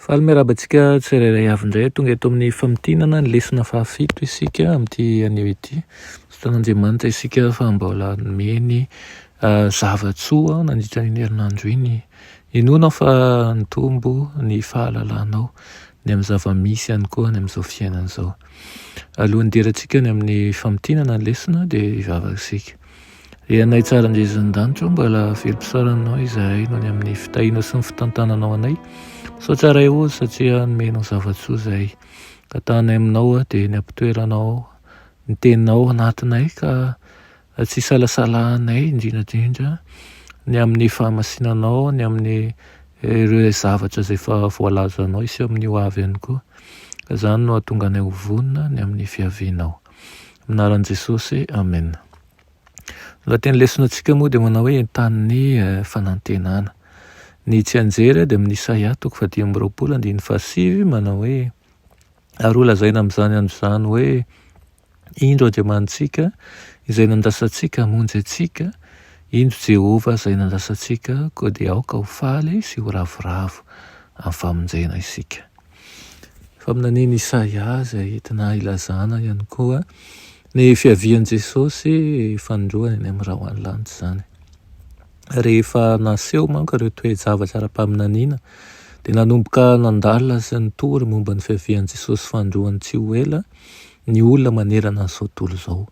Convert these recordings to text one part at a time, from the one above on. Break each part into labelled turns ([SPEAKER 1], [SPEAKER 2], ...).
[SPEAKER 1] Faly miarabantsika tsirairay avy indray tonga eto amin'ny famtinana ny lesona fahafito isika amin'ity anio ity. Fotoan'Andriamanitra isika fa mbola nomeny zavatsoa nandritra ny herinandro iny. Inoana fa nitombo ny fahalalanao ny amin'ny zava-misy ihany koa ny amin'izao fiainana izao. Alohan'ny derantsika ny amin'ny famtinana ny lesona dia hivavaka isika. Anay tsara indresandanitro mbola velom-pisaranao izahay no ny amin'ny fitahiana sy ny fitantananao anay. So tsara eo satria nomenao zavatsoa izahay. Ka tanay aminao dia ny ampitoeranao ny teninao anatinay ka tsy salasalahanay indrindrandrindra ny amin'ny fahamasinanao, ny amin'ny ireo zavatra izay efa voalazanao isy amin'ny ho avy ihany koa. Ka izany no hahatonga anay ho vonona ny amin'ny fiavianao. Anaran'i Jesosy, amen. Lohaten'ny lesonantsika moa dia manao hoe entan'ny fanantenana. Ny tsy anjery dia amin'ny Isaia 30:7 manao hoe ary ho lazaina amin'izany andro izany hoe indro Andriamantsika izay nandasantsika hamonjy antsika, indro Jehova izay nandasantsika koa dia aoka ho faly sy ho ravoravo amin'ny famonjena isika. Fa amin'aniny Isaia izay entina ilazana ihany koa ny fiavian'i Jesosy fandroany any amin'ny rahoany lanitra izany. Rehefa naseho manko ireo toe-javatra ara-paminaniana dia nanomboka nandalina sy nitory momba ny fiavian'i Jesosy fandroany tsy ho ela ny olona manerana an'izao tontolo izao.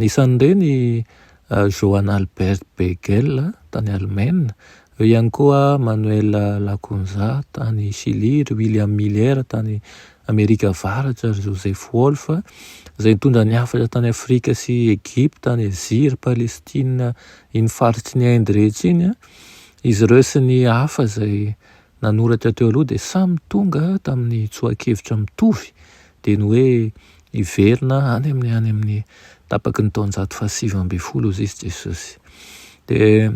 [SPEAKER 1] Nisan'ireny Johann Albert Beigel tany Allemagne, eo ihany koa Manuel Lacunza tany Chili, William Miller tany Amerika Avaratra, Joseph Wolf izay nitondra ny hafatra tany Afrika sy Egypta, tany Azia, Palestina, iny faritsy ny Inde rehetra iny. Izy ireo sy ny hafa izay nanoratra teo aloha dia samy tonga tamin'ny tsoakevitra mitovy dia ny hoe hiverina any amin'ny tapaky ny taonjato fahasivy amby folo izy Jesosy. Dia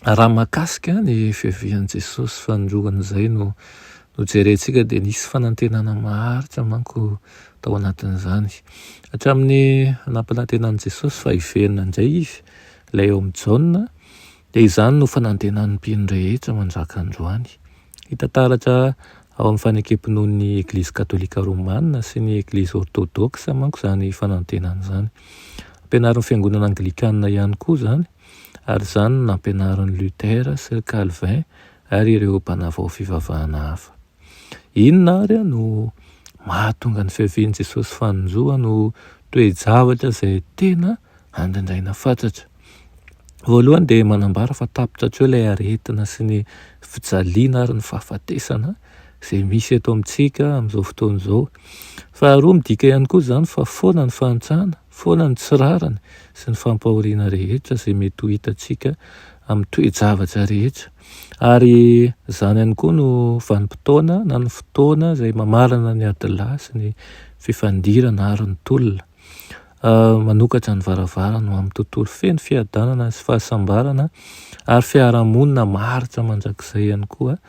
[SPEAKER 1] raha mahakasika ny fiavian'i Jesosy fandroany izay no jerentsika dia nisy fanantenana maharitra manko tao anatin'izany. Hatramin'ny nampanantenan'i Jesosy fa hiverina indray izy ilay eo amin'ny Jaona dia izany no fanantenan'ny mpino rehetra manjaka androany. Hita taratra ao amin'ny fanekepinoan'ny Eglizy Katolika Romanina sy ny Eglizy Ortodoksa manko izany fanantenana izany. Ampianarin'ny fiangonana Anglikanina ihany koa izany, ary izany no nampianarin'ny Lutera sy Calvin ary ireo mpanavao fivavahana hafa. Inona ary no mahatonga ny fiavian'i Jesosy fanonjoa no toe-javatra izay tena handrindraina fantatra. Voalohany dia manambara fa tapitra hatreo ilay aretina sy ny fijaliana ary ny fahafatesana izay misy eto amintsika amin'izao fotoana izao. Faharoa midika ihany koa izany fa foana ny fahantsana, foana ny tsirarany sy ny fampahoriana rehetra izay mety ho hitantsika amin'ny toe-javatra rehetra. Ary izany ihany koa no vanim-potoana na ny fotoana izay mamarana ny adilahy sy ny fifandirana ary ny tolona. Manokatra ny varavarana no amin'ny tontolo feno fiadanana sy fahasambarana ary fiarahamonina maharitra mandrakizay ihany koa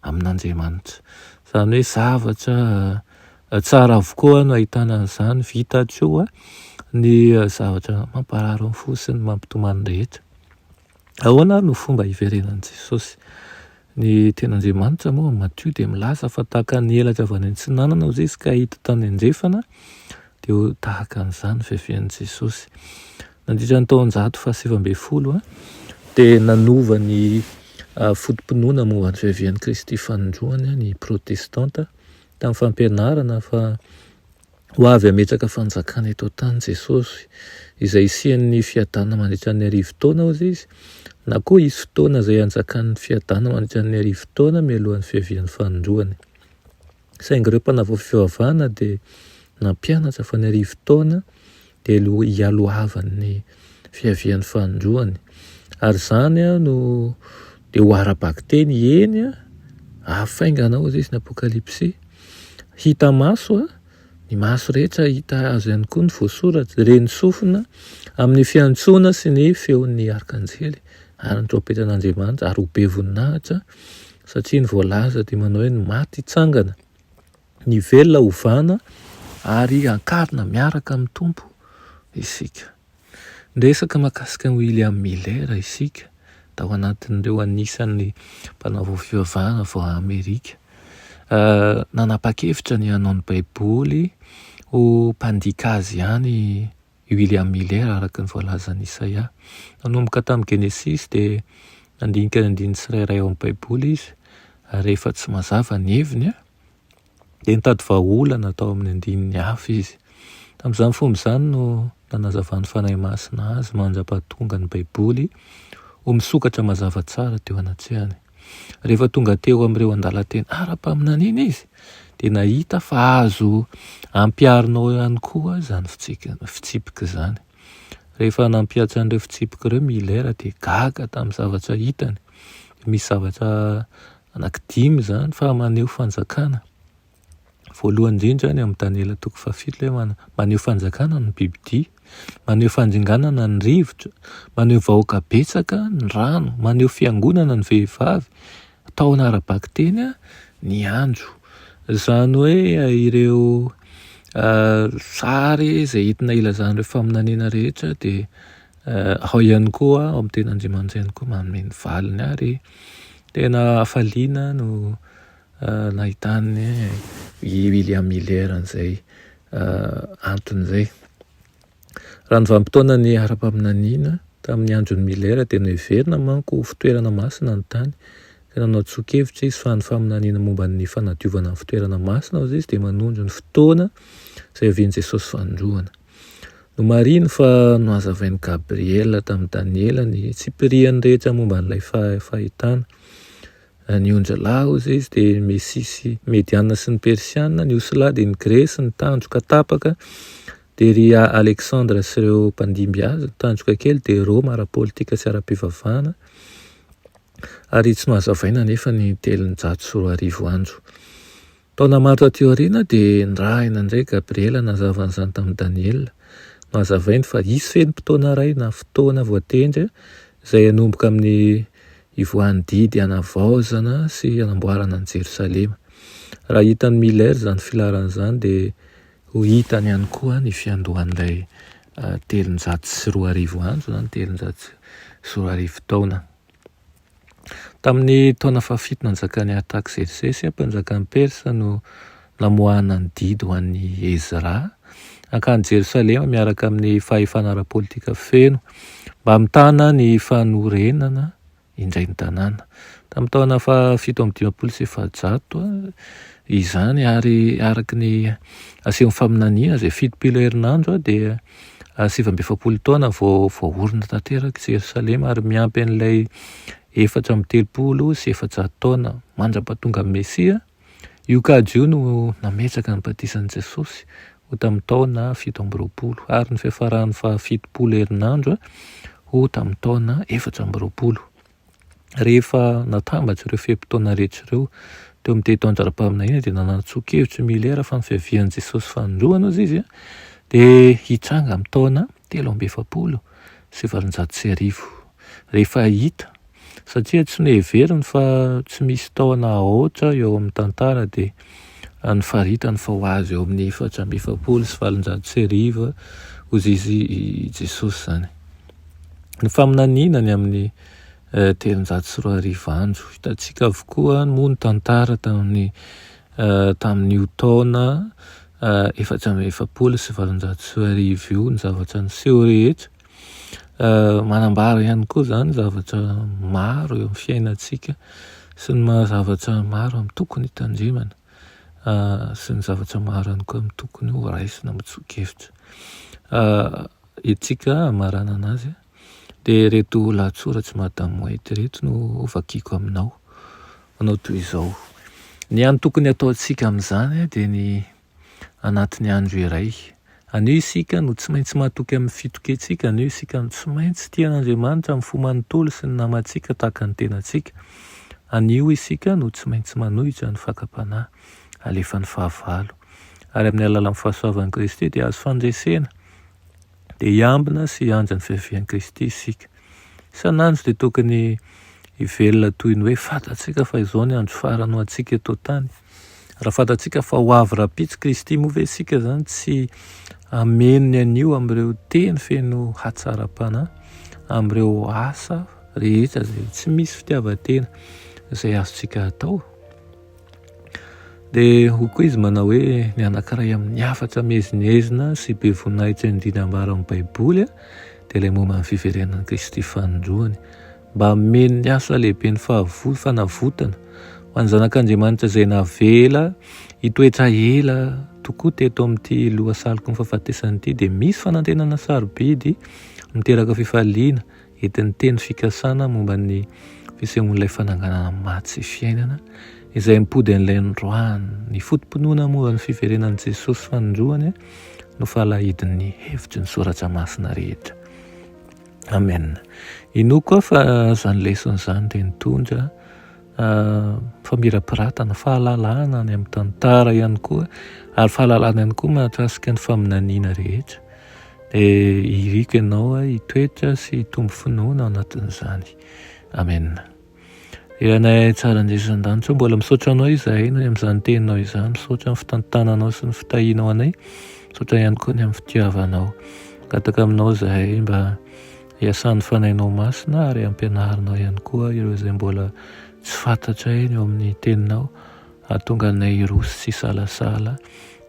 [SPEAKER 1] amin'Andriamanitra. Izany hoe zavatra tsara avokoa no ahitana an'izany vita hatreo ny zavatra mamparary ny fo sy ny mampitomany rehetra. Ahoana no fomba hiverenan'i Jesosy? Ny ten'Andriamanitra moa Matio dia milaza fa tahaka ny elatra avy any antsinanana hoy izy ka hita tany andrefana dia ho tahaka an'izany fiavian'i Jesosy. Nandritra ny taonjato fahasivy amby folo dia nanova ny fotom-pinoana momba ny fiavian'i Kristy fanondroany ny protestanta tamin'ny fampianarana fa ho avy hametraka fanjakana eto an-tany Jesosy izay isian'ny fiadana mandritra ny arivo taona hoy izy, na koa isy fotoana izay hanjakan'ny fiadana mandritra ny arivo taona mialohan'ny fiavian'ny fanondroany. Saingy ireo mpanavao fivavahana dia nampianatra fa ny arivo taona dia hialohavan'ny fiavian'ny fanondroany. Ary izany no dia ho ara-bakiteny eny ahafaingana hoy izy ny Apokalipsy. Hita maso ny maso rehetra hita azo ihany koa ny voasoratra ireny sofina amin'ny fiantsoana sy ny feon'ny arkanjely ary ny trompetan'Andriamanitra ary ho be voninahitra satria ny voalaza dia manao hoe ny maty hitsangana, ny velona hovana ary hankarina miaraka amin'ny tompo isika. Resaka mahakasika William Miller isika tao anatin'ireo anisan'ny mpanavao fivavahana vao Amerika. nanapa-kevitra ny hanao ny baiboly ho mpandika azy ihany William Miller araka ny voalazan'ny Isaia. Nanomboka tamin'ny Genesis dia nandinika ny andiny tsirairay ao amin'ny baiboly izy, ary rehefa tsy mazava ny heviny dia nitady vahaolana atao amin'ny andininy hafa izy. Tamin'izany fomba izany no nanazavany fanahy masina azy mandrapahatonga ny baiboly ho misokatra mazava tsara teo anatrehany. Rehefa tonga teo amin'ireo andalan-teny ara-paminaniana izy dia nahita fa azo ampiarinao ihany koa zany fitsipika izany. Rehefa nampiatra an'ireo fitsipika ireo Miller dia gaga tamin'ny zavatra hitany. Misy zavatra anankidimy zany fa maneho fanjakana. Voalohany indrindra ny amin'ny Daniela 7 maneho fanjakana ny bibidia, maneho fanjinganana ny rivotra, maneho vahoaka betsaka ny rano, maneho fiangonana ny vehivavy, tao anara-baky teny ny andro. Izany hoe ireo sary izay entina ilazan'ireo faminaniana rehetra dia ao ihany koa ao amin'ny teny Andriamanitra ihany koa manome ny valiny ary tena hafaliana no nahitany William Miller an'izay antony izay. Raha ny vanim-potoana ny ara-paminaniana tamin'ny andron'ny Miller dia noheverina manko fitoerana masina ny tany. Nanao tsoa-kevitra izy fa ny faminaniana momba ny fanadiovana ny fitoerana masina hozy izy dia manondro ny fotoana izay avian'i Jesosy fandroana. No marina fa no hazavain'i Gabriel tamin'ny Daniela ny tsipiriany rehetra momba n'ilay fahitana. Ny onjalahy hozy izy dia Mesisy, Mediana sy ny Persiana, ny Osila dia ny Gresy, ny tandroka tapaka dia ry Alexandra sy ireo mpandimby azy, ny tandroka kely dia Roma ara-politika sy ara-pivavahana. Ary tsy nohazavaina nefa ny 710 andro. Taona maro taty aoriana dia nirahina indray Gabriela nazava an'izany tamin'ny Daniela. Nohazavainy fa hisy fenim-potoana iray na fotoana voatendry izay hanomboka amin'ny ivoan'ny didy hanavaozana sy hanamboarana ny Jerosalema. Raha hitan'ny Miller zany filaran'izany dia ho hitany ihany koa ny fiandohan'ilay 710 andro na 710 taona. Tamin'ny taona fahafito nanjakan'ny Artaxerxes mpanjakan'ny Persa no namoahana ny didy ho an'ny Ezra hankany Jerosalema miaraka amin'ny fahefana ara-politika feno mba hamitana ny fanorenana indray ny tanàna. Tamin'ny taona fahafito amby 550 izany ary araky ny asehon'ny faminaniana izay 7 herinandro dia 770 taona voaorina tanteraka Jerosalema ary miampy an'ilay 430 sy 400 taona mandra-pahatonga amin'ny Mesia. Io kajy io no nametraka ny batisan'i Jesosy ho tamin'ny taona 720 ary ny fiafarany fa 70 herinandro ho tamin'ny taona 420. Rehefa natambatra ireo fehim-potoana rehetra ireo teo amin'ny teto andro-paminaniana dia nanano tsoa-kevitra Miller fa ny fiavian'i Jesosy fandroana ozy izy dia hitranga amin'ny taona 370 sy 710. Rehefa hita satria tsy noheveriny fa tsy misy taona oatra eo amin'ny tantara dia ny faritany fa ho azy eo amin'ny 470 sy 710 hozy izy Jesosy zany. Ny faminaniana ny amin'ny 710 andro. Hitantsika avokoa moa ny tantara tamin'io taona 470 sy 710 io ny zavatra niseho rehetra. Manambara ihany koa zany zavatra maro eo amin'ny fiainantsika sy ny zavatra maro amin'ny tokony hitandremana sy ny zavatra maro ihany koa amin'ny tokony ho raisina mitsoa-kevitra. Itsika marana anazy dia reto lahatsoratra Madame White reto no vakiako aminao. Manao toy izao: ny any tokony ataontsika amin'izany dia ny anatin'ny andro iray. Anio isika no tsy maintsy mahatoky amin'ny fitoketsika, anio isika no tsy maintsy tian'Andriamanitra amin'ny fo manontolo sy ny namantsika tahaka ny tenantsika. Anio isika no tsy maintsy manohitra ny fakapanahy alefa ny fahavalo. Ary amin'ny alalan'ny fahasoavan'i Kristy dia azo fandresena dia hiambina sy hianja ny fiavian'i Kristy isika. Isan'andro dia tokony hivelona toy ny hoe fantatsika fa izao ny andro farany ho antsika eto tany. Raha fantatsika fa ho avy rapitsy Kristy moa ve isika zany tsy amenony anio amin'ireo teny feno hatsaram-panahy, amin'ireo asa rehetra izay tsy misy fitiavan-tena izay azontsika atao. dia ho koa izy manao hoe ny anankiray amin'ny afatra mezinezina sy be voninahitra indrinambara amin'ny baiboly dia ilay momba ny fiverenan'i Kristy fanondroany mba meno ny asa lehibe ny fanavotana ho any zanak'Andriamanitra izay navela hitoetra ela tokoa teto amin'ity lohasaliko ny fahafatesany ity dia misy fanantenana sarobidy miteraka fifaliana entin'ny teny fikasana momba ny fisehoan'ilay fananganana maty sy fiainana izay mipody an'ilay androany ny fotom-pinoana momba ny fiverenan'i Jesosy fanondroany no falahidin'ny hevitry ny soratra masina rehetra. Amen. Ino koa fa zany lesona zany dia nitondra famirapiratana fahalalana any amin'ny tantara ihany koa ary fahalalana ihany koa mahakasika ny faminaniana rehetra dia iriko ianao hitoetra sy hitombo finoana anatin'izany. Amen. Ianay tsara indresan-danitra mbola misaotra anao izahay no amin'izany teninao izany, misaotra amin'ny fitantananao sy ny fitahianao anay, misaotra ihany koa ny amin'ny fitiavanao. Gataka aminao izahay mba hiasan'ny fanainao masina ary ampianarinao ihany koa ireo izay mbola tsy fantatra eny eo amin'ny teninao, ahatonga anay rosy sy salasala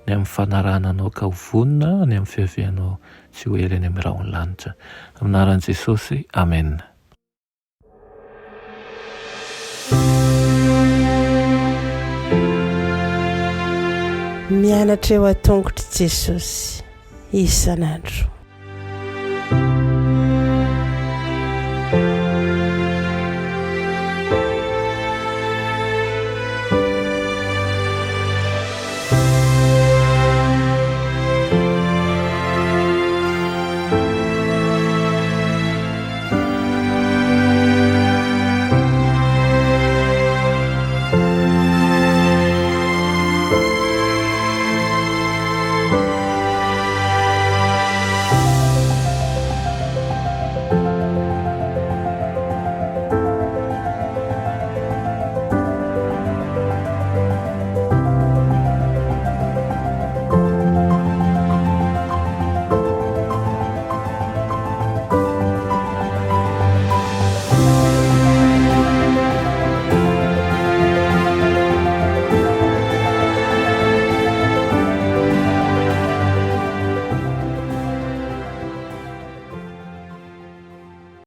[SPEAKER 1] ny amin'ny fanarananao ka ho vonina ny amin'ny fiavianao tsy ho ela eny amin'ny rahony lanitra. Amin'ny anaran'i Jesosy. Amen.
[SPEAKER 2] Mianatra eo an-tongotry Jesosy isan'andro.